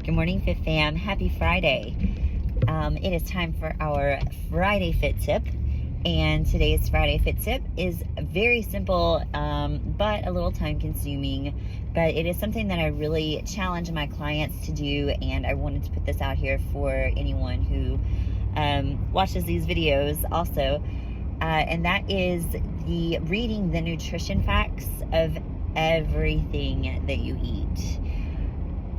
Good morning, Fit Fam. Happy Friday. It is time for our Friday Fit Tip. And today's Friday Fit Tip is very simple, but a little time consuming. But it is something that I really challenge my clients to do. And I wanted to put this out here for anyone who watches these videos also. And that is reading the nutrition facts of everything that you eat.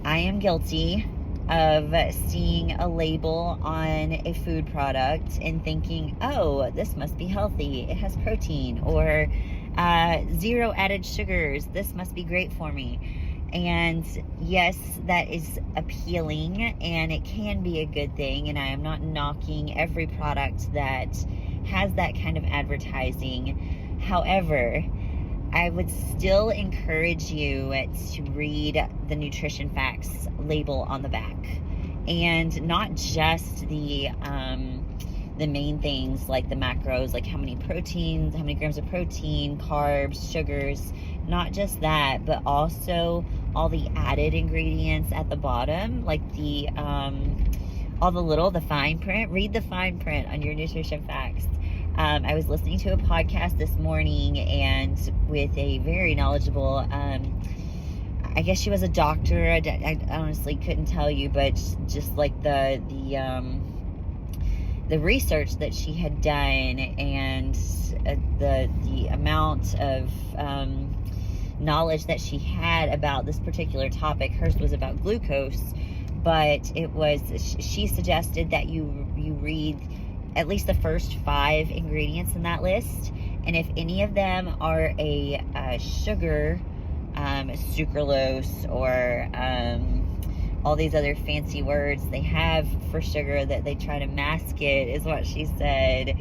I am guilty of seeing a label on a food product and thinking, oh, this must be healthy. It has protein, or 0 added sugars. This must be great for me. And yes, that is appealing and it can be a good thing. And I am not knocking every product that has that kind of advertising. However, I would still encourage you to read the nutrition facts label on the back, and not just the main things like the macros, like how many proteins, how many grams of protein, carbs, sugars, not just that, but also all the added ingredients at the bottom, like the fine print. Read the fine print on your nutrition facts. I was listening to a podcast this morning, and with a very knowledgeable, I guess she was a doctor. I honestly couldn't tell you, but just like the research that she had done, and the amount of knowledge that she had about this particular topic. Hers was about glucose, but she suggested that you read at least the first 5 ingredients in that list, and if any of them are a sugar, sucralose, or all these other fancy words they have for sugar that they try to mask it, is what she said,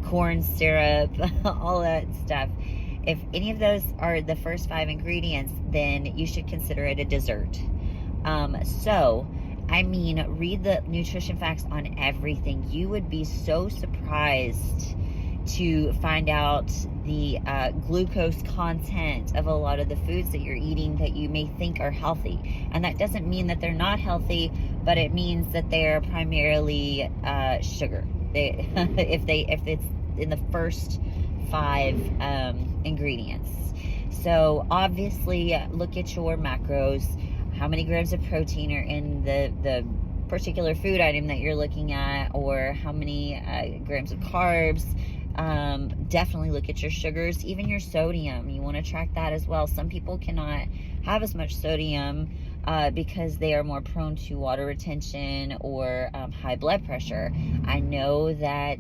corn syrup, all that stuff. If any of those are the first 5 ingredients, then you should consider it a dessert. Read the nutrition facts on everything. You would be so surprised to find out the glucose content of a lot of the foods that you're eating that you may think are healthy. And that doesn't mean that they're not healthy, but it means that they're primarily sugar. If it's in the first 5 ingredients. So obviously look at your macros. How many grams of protein are in the particular food item that you're looking at, or how many grams of carbs. Definitely look at your sugars, even your sodium. You want to track that as well. Some people cannot have as much sodium because they are more prone to water retention or high blood pressure. I know that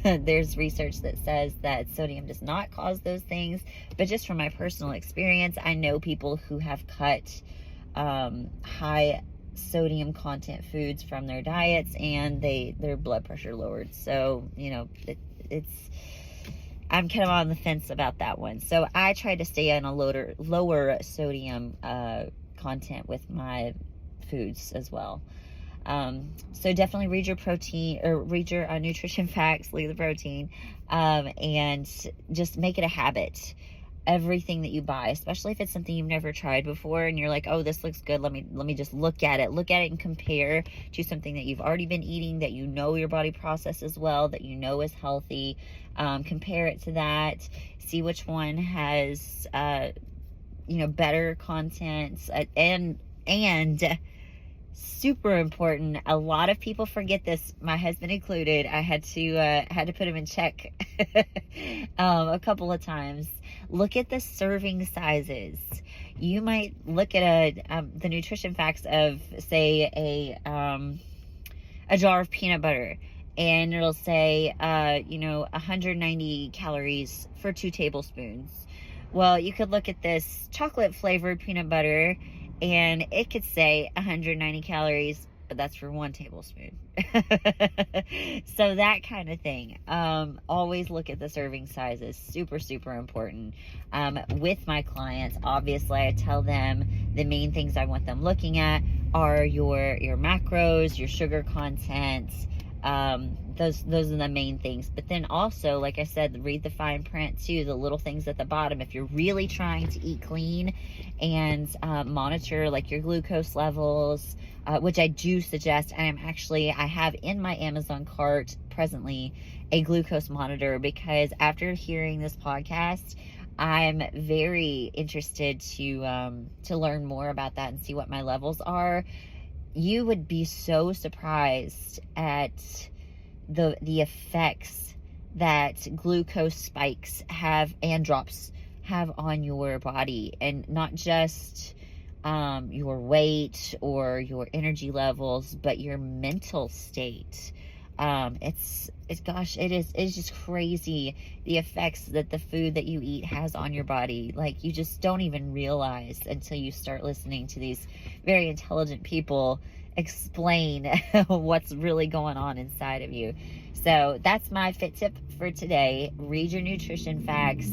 there's research that says that sodium does not cause those things, but just from my personal experience, I know people who have cut high sodium content foods from their diets, and their blood pressure lowered. So I'm kind of on the fence about that one. So I try to stay on a lower sodium content with my foods as well. So definitely read your protein, or read your nutrition facts, leave the protein, and just make it a habit. Everything that you buy, especially if it's something you've never tried before and you're like, oh, this looks good, let me just look at it and compare to something that you've already been eating, that you know your body processes well, that you know is healthy. Compare it to that, see which one has better content, and super important, a lot of people forget this, my husband included. I had to put him in check a couple of times. Look at the serving sizes. You might look at the nutrition facts of, say, a jar of peanut butter, and it'll say 190 calories for 2 tablespoons. Well, you could look at this chocolate flavored peanut butter, and it could say 190 calories, but that's for 1 tablespoon. So that kind of thing. Always look at the serving sizes. Super, super important. With my clients, obviously, I tell them the main things I want them looking at are your macros, your sugar content, Those are the main things. But then also, like I said, read the fine print too, the little things at the bottom. If you're really trying to eat clean and monitor like your glucose levels, which I do suggest. I have in my Amazon cart presently a glucose monitor, because after hearing this podcast, I'm very interested to learn more about that and see what my levels are. You would be so surprised at the effects that glucose spikes have and drops have on your body, and not just your weight or your energy levels, but your mental state. It's just crazy the effects that the food that you eat has on your body. Like, you just don't even realize until you start listening to these very intelligent people explain what's really going on inside of you. So that's my fit tip for today. Read your nutrition facts,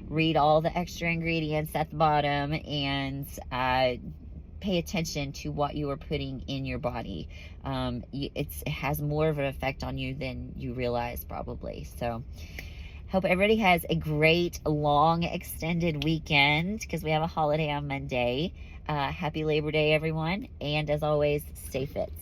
read all the extra ingredients at the bottom, and pay attention to what you are putting in your body. It has more of an effect on you than you realize, probably. So hope everybody has a great, long, extended weekend, because we have a holiday on Monday. Happy Labor Day, everyone. And as always, stay fit.